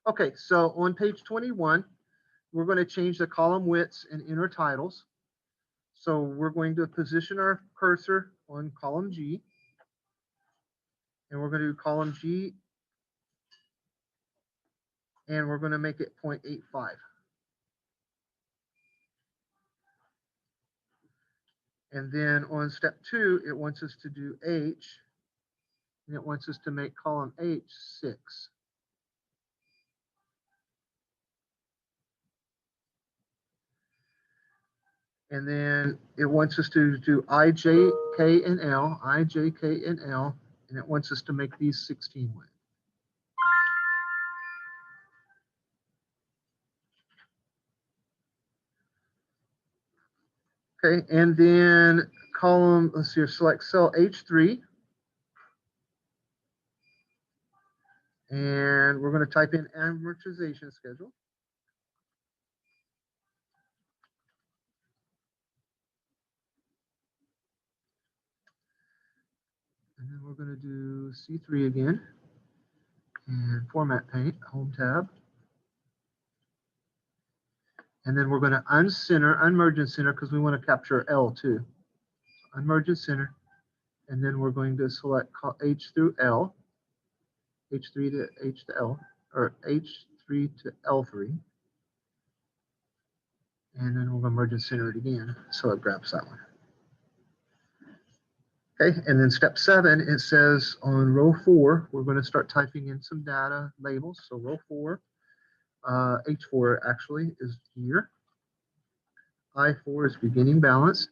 Okay, so on page 21, we're going to change the column widths and inner titles. So we're going to position our cursor on column G, and we're going to do column G, and we're going to make it 0.85. And then on step 2, it wants us to do H, and it wants us to make column H 6. And then it wants us to do I, J, K, and L, I, J, K, and L, and it wants us to make these 16 width. Okay, and then column, let's see, select cell H3. And we're going to type in amortization schedule. And then we're going to do C3 again. And format paint, home tab. And then we're going to unmerge and center because we want to capture L too. So unmerge and center. And then we're going to select H through L. H3 to H to L, or H3 to L3. And then we're going to merge and center it again so it grabs that one. Okay, and then step 7, it says on row 4, we're going to start typing in some data labels. So row 4, H4 actually is year. I4 is beginning balance.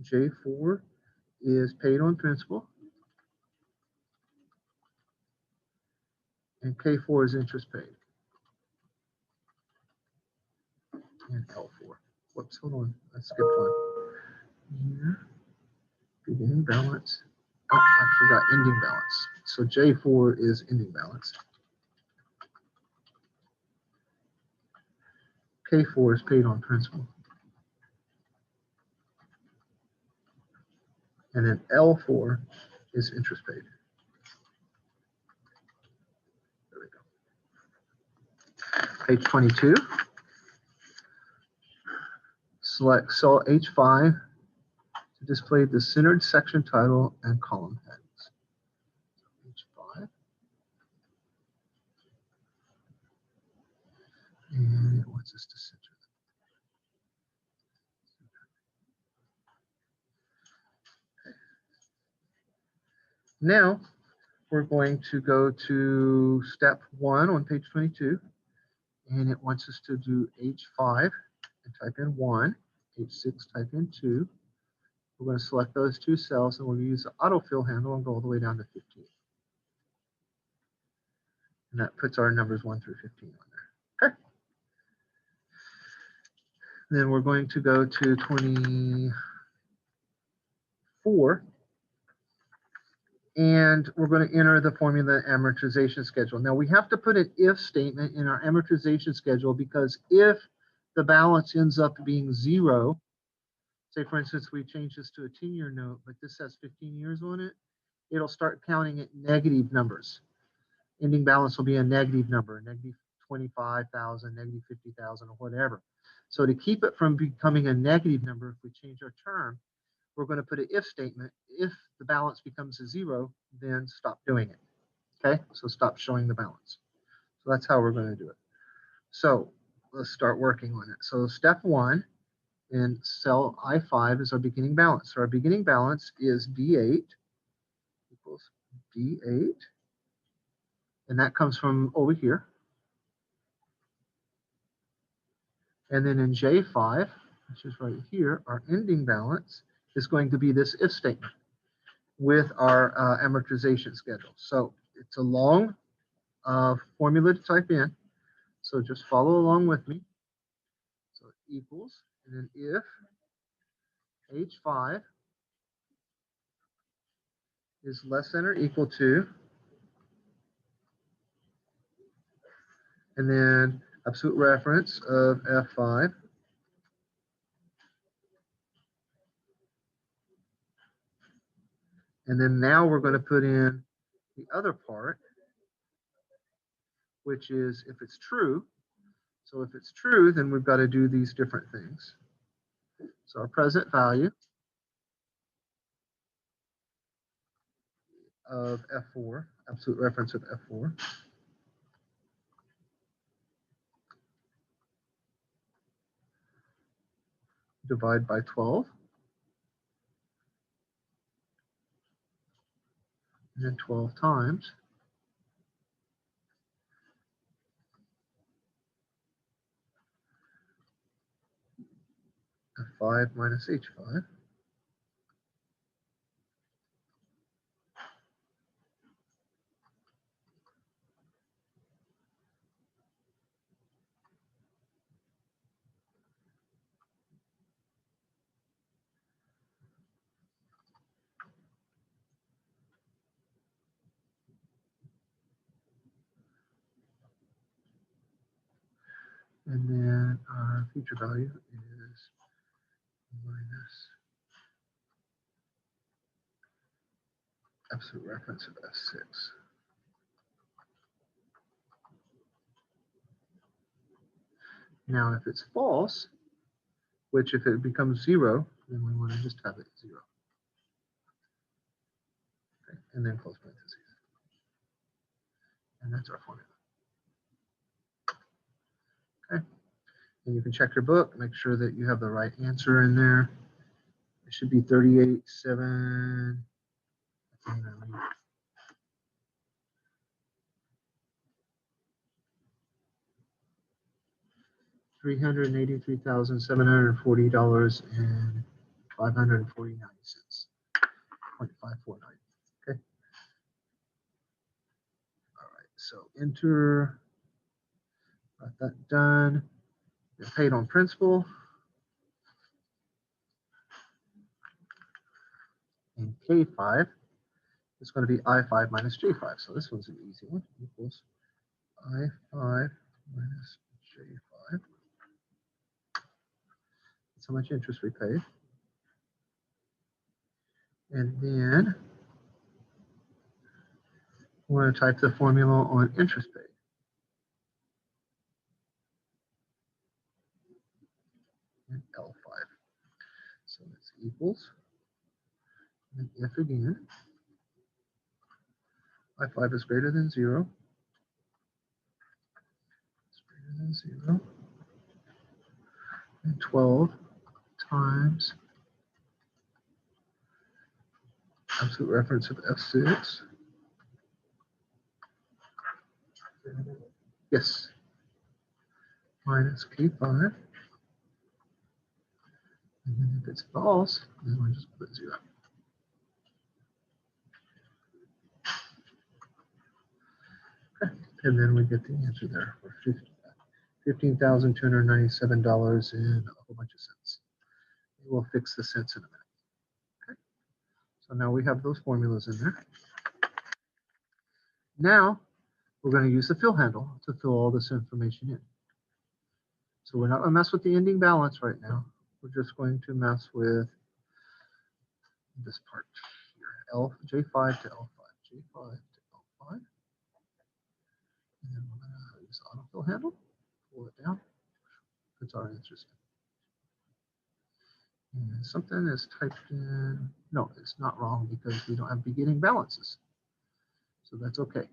J4 is paid on principal. And K4 is interest paid. And L4. Whoops, hold on. I skipped one. Year, beginning balance. Oh, I forgot ending balance. So J4 is ending balance. K4 is paid on principal. And then L4 is interest paid. There we go. Page 22. Select cell H5 to display the centered section title and column headings. H5. And it wants us to center them. Now we're going to go to step 1 on page 22. And it wants us to do H5 and type in 1, H6 type in 2. We're going to select those 2 cells and we'll use the autofill handle and go all the way down to 15. And that puts our numbers 1 through 15 on there. Okay. Then we're going to go to 24. And we're going to enter the formula amortization schedule. Now we have to put an if statement in our amortization schedule because if the balance ends up being 0, say for instance, we change this to a 10-year note, but this has 15 years on it, it'll start counting at negative numbers. Ending balance will be a negative number, negative 25,000, negative 50,000, or whatever. So to keep it from becoming a negative number, if we change our term, we're going to put an if statement. If the balance becomes a 0, then stop doing it. Okay, so stop showing the balance. So that's how we're going to do it. So let's start working on it. So step 1 in cell I5 is our beginning balance. So our beginning balance is D8 equals D8. And that comes from over here. And then in J5, which is right here, our ending balance is going to be this if statement with our amortization schedule. So it's a long formula to type in. So just follow along with me. So equals, and then if H5 is less than or equal to, and then absolute reference of F5. And then now we're going to put in the other part, which is if it's true. So if it's true, then we've got to do these different things. So our present value of F4, absolute reference of F4, divide by 12, and then 12 times F5 minus H5. And then our future value is minus absolute reference of F6. Now, if it's false, which if it becomes 0, then we want to just have it 0. Okay, and then close parentheses. And that's our formula. Okay, and you can check your book, make sure that you have the right answer in there. It should be 38.7. $383,740 and 549 cents. 0.549. Okay. All right. So enter. Got that done. You're paid on principal. And K5 is going to be I5 minus J5. So this one's an easy one. Equals I5 minus J5. That's how much interest we paid. And then we're going to type the formula on interest paid. And L5. So it's equals, and if again, I5 is greater than 0. It's greater than 0. And 12 times absolute reference of F6. Yes. Minus K5. And then if it's false, then we just put 0. Okay. And then we get the answer there for $15,297 and a whole bunch of cents. We'll fix the cents in a minute. Okay. So now we have those formulas in there. Now we're going to use the fill handle to fill all this information in. So we're not going to mess with the ending balance right now. We're just going to mess with this part here, J5 to L5, J5 to L5. And then we're going to use the autofill handle, pull it down, puts our answers in. And something is typed in. No, it's not wrong because we don't have beginning balances. So that's okay.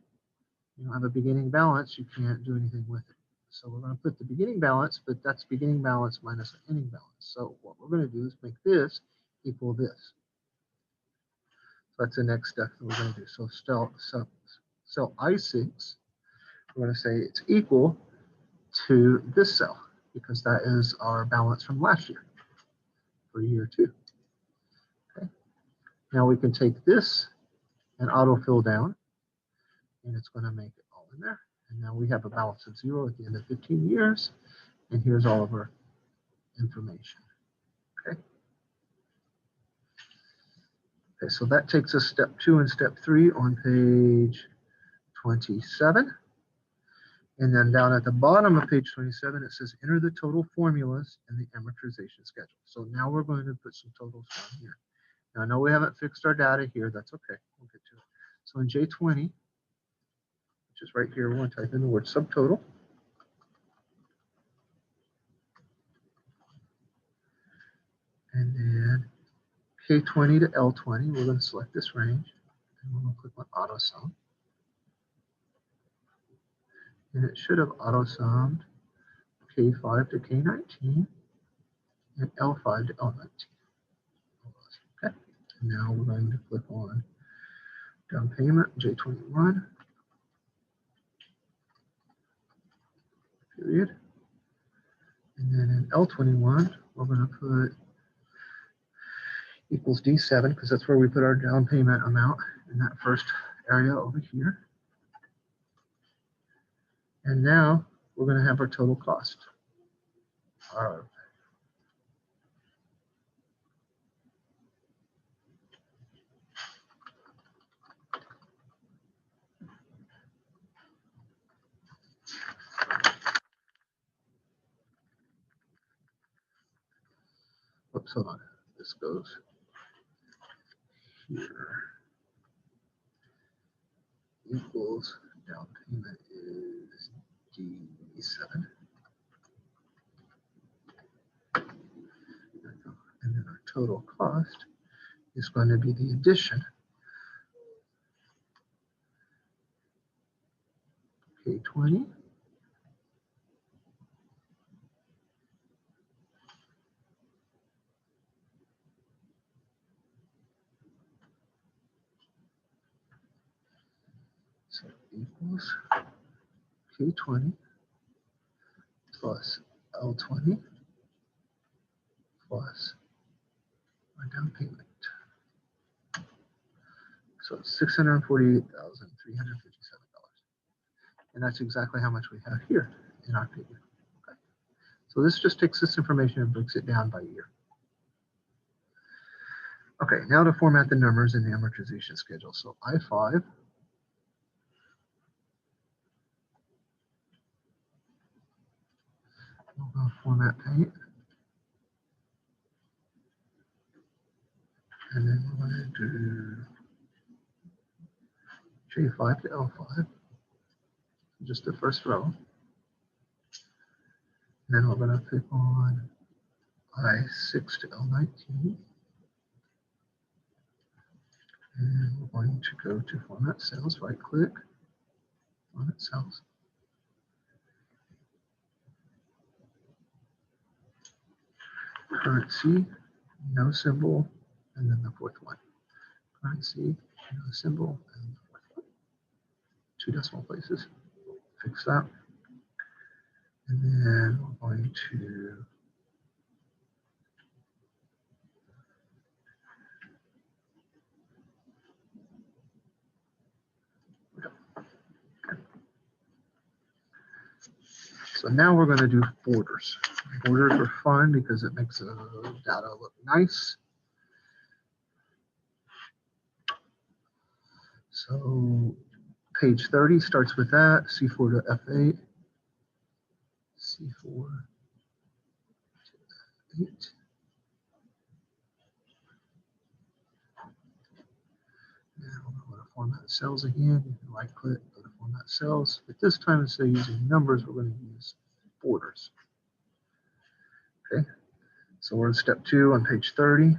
You don't have a beginning balance, you can't do anything with it. So we're going to put the beginning balance, but that's beginning balance minus the ending balance. So what we're going to do is make this equal this. So that's the next step that we're going to do. So cell I6, we're going to say it's equal to this cell because that is our balance from last year for year 2. Okay. Now we can take this and autofill down, and it's going to make it all in there. And now we have a balance of 0 at the end of 15 years. And here's all of our information. Okay. Okay, so that takes us step 2 and step 3 on page 27. And then down at the bottom of page 27, it says enter the total formulas in the amortization schedule. So now we're going to put some totals down here. Now I know we haven't fixed our data here. That's okay. We'll get to it. So in J20, which is right here, we're going to type in the word subtotal. And then K20 to L20, we're going to select this range. And we're going to click on auto sum. And it should have auto summed K5 to K19 and L5 to L19. Okay. And now we're going to click on down payment, J21, period. And then in L21, we're going to put equals D7 because that's where we put our down payment amount in that first area over here. And now we're going to have our total cost. Oops, hold on. This goes here. Equals down payment is D7. And then our total cost is going to be the addition. K20. So equals K20 plus L20 plus our down payment. So it's $648,357. And that's exactly how much we have here in our figure. Okay. So this just takes this information and breaks it down by year. Okay, now to format the numbers in the amortization schedule. So I5 we'll go format paint. And then we're going to do J5 to L5, just the first row. And then we're going to pick on I6 to L19. And we're going to go to Format Cells, right click, Format Cells. Currency, no symbol, and then the fourth one. Currency, no symbol, and the fourth one. 2 decimal places. Fix that. And then we're going to So now we're going to do borders. Borders are fun because it makes the data look nice. So page 30 starts with that, C4 to F8, C4 to F8. Now we're going to format cells again. You can right click, go to format cells. But this time, instead of using numbers, we're going to use borders. Okay, so we're in step 2 on page 30.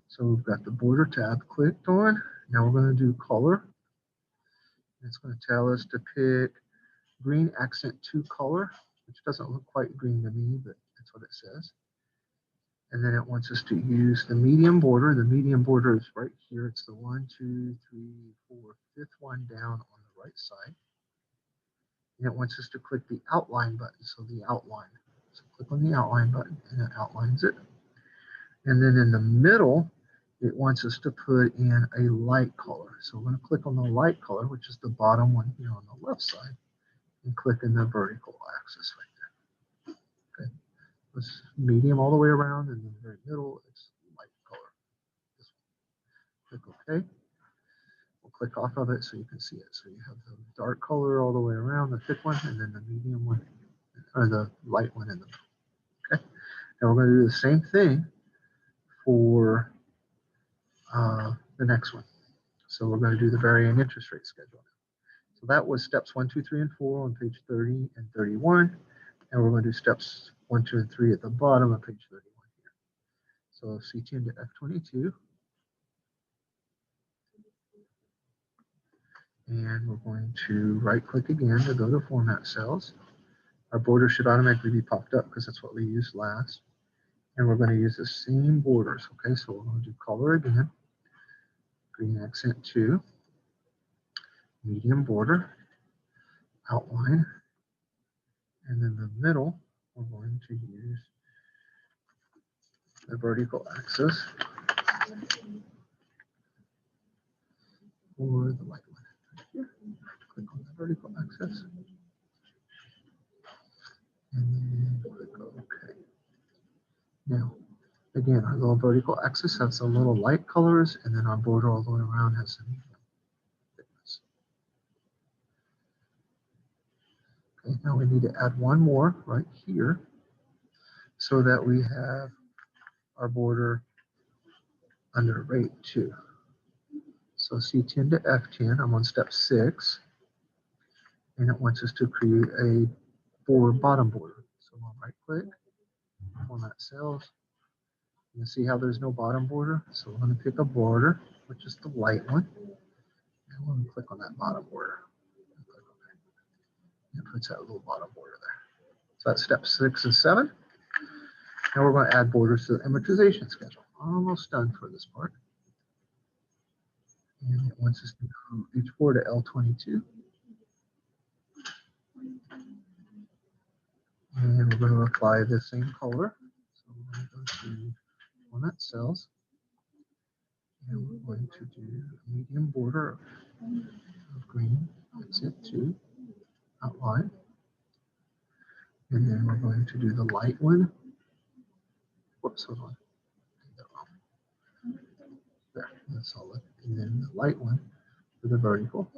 So we've got the border tab clicked on. Now we're going to do color. It's going to tell us to pick green accent 2 color, which doesn't look quite green to me, but that's what it says. And then it wants us to use the medium border. The medium border is right here. It's the 1, 2, 3, 4, 5th one down on the right side. And it wants us to click the outline button. So the outline. So click on the outline button and it outlines it. And then in the middle, it wants us to put in a light color. So we're going to click on the light color, which is the bottom one here on the left side, and click in the vertical axis right there. Okay. It's medium all the way around, and in the very middle, it's light color. This one. Click OK. We'll click off of it so you can see it. So you have the dark color all the way around, the thick one, and then the medium one, or the light one in the middle. Okay. Now we're going to do the same thing for the next one. So we're going to do the varying interest rate schedule. So that was steps 1, 2, 3, and 4 on page 30 and 31. And we're going to do steps 1, 2, and 3 at the bottom of page 31 here. So C10 to F22. And we're going to right click again to go to format cells. Our border should automatically be popped up because that's what we used last. And we're going to use the same borders. Okay, so we're going to do color again. Green accent 2. Medium border. Outline. And then the middle, we're going to use the vertical axis or the light one. Here. Click on the vertical axis. And then click OK. Now, again, our little vertical axis has the little light colors, and then our border all the way around has the medium thickness. Okay, now we need to add one more right here so that we have our border under rate 2. So C10 to F10, I'm on step 6, and it wants us to create a bottom border. So I'll right click, format cells. You see how there's no bottom border? So we're going to pick a border, which is the light one, and we're going to click on that bottom border. It puts that little bottom border there. So that's step 6 and 7. Now we're going to add borders to the amortization schedule. Almost done for this part. And it wants us to move each border to L22. And we're going to apply the same color. So we're going to go to format cells. And we're going to do a medium border of green. That's it, 2. Outline. And then we're going to do the light one. Whoops, hold on. There, that's solid. And then the light one for the vertical.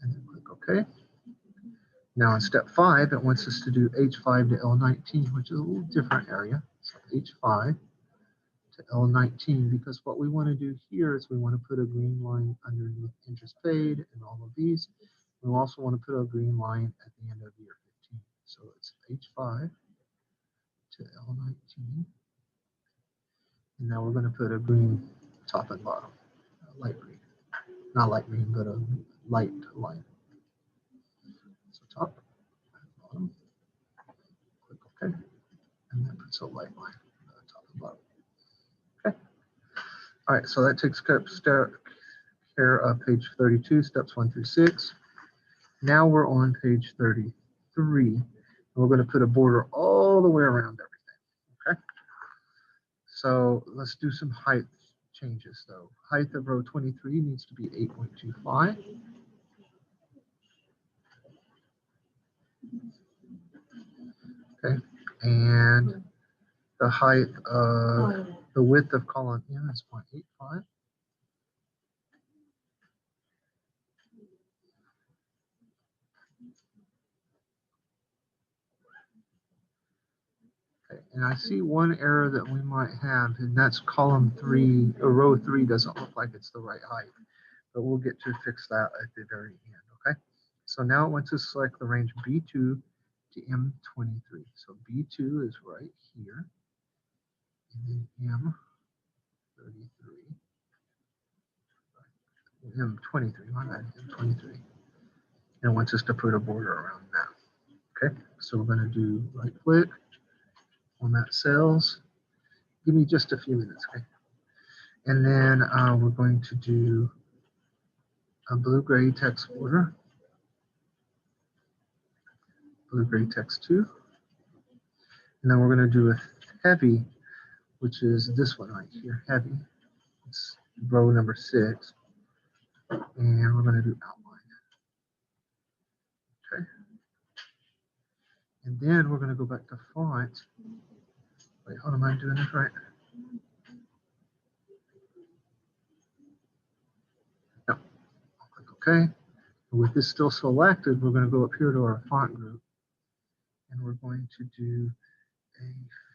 And then click OK. Now in step 5, it wants us to do H5 to L19, which is a little different area. So H5 to L19, because what we want to do here is we want to put a green line underneath interest paid and all of these. We also want to put a green line at the end of year 15. So it's H5 to L19. And now we're going to put a green top and bottom, light green. Not light green, but a light line. So top and bottom. Click OK. And that puts a light line top and bottom. Okay. All right, so that takes care of page 32, steps 1 through 6. Now we're on page 33. And we're going to put a border all the way around everything. Okay. So let's do some height changes though. Height of row 23 needs to be 8.25. Okay. And the height of the width of column M is 0.85. Okay, and I see one error that we might have, and that's column 3, or row 3 doesn't look like it's the right height, but we'll get to fix that at the very end, okay? So now it wants to select the range B2 to M23. So B2 is right here, and then M23, my bad, M23. And it wants us to put a border around that, okay? So we're gonna do right click, format cells. Give me just a few minutes, okay? And then we're going to do a blue-gray text border, blue-gray text 2. And then we're going to do a heavy, which is this one right here, heavy. It's row number 6. And we're going to do outline. Okay. And then we're going to go back to font. Wait, hold on, am I doing this right? No. I'll click OK. And with this still selected, we're going to go up here to our font group. And we're going to do a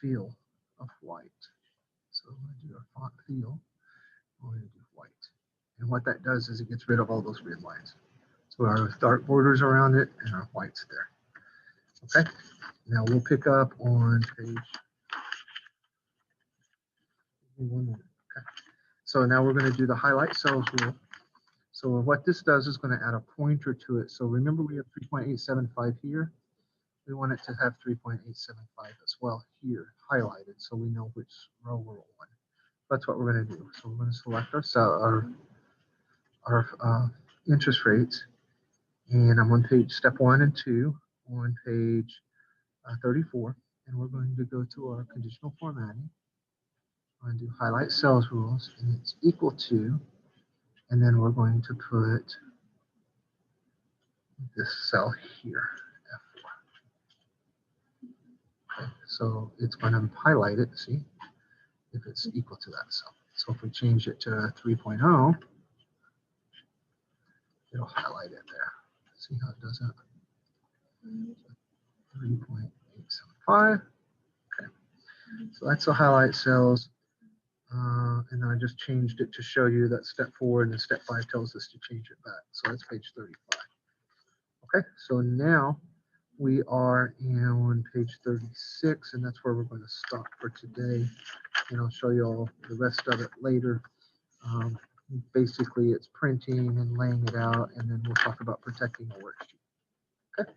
feel of white. So we're going to do our font field. We're going to do white. And what that does is it gets rid of all those grid lines. So our dark borders around it and our whites there. Okay. Now we'll pick up on page. Okay. So now we're going to do the highlight cells rule. So what this does is going to add a pointer to it. So remember we have 3.875 here. We want it to have 3.875 as well here highlighted so we know which row we're on. That's what we're going to do. So we're going to select our cell, our interest rates, and I'm on page step 1 and 2 on page 34, and we're going to go to our conditional formatting. I'm going to do highlight cells rules, and it's equal to, and then we're going to put this cell here, F4. Okay, so it's going to highlight it, see, if it's equal to that cell. So if we change it to 3.0, it'll highlight it there. See how it does that? 3.875. Okay, so that's the highlight cells. And then I just changed it to show you that step 4 and then step 5 tells us to change it back. So that's page 35. Okay, so now we are on page 36, and that's where we're going to stop for today. And I'll show you all the rest of it later. Basically, it's printing and laying it out, and then we'll talk about protecting the worksheet. Okay.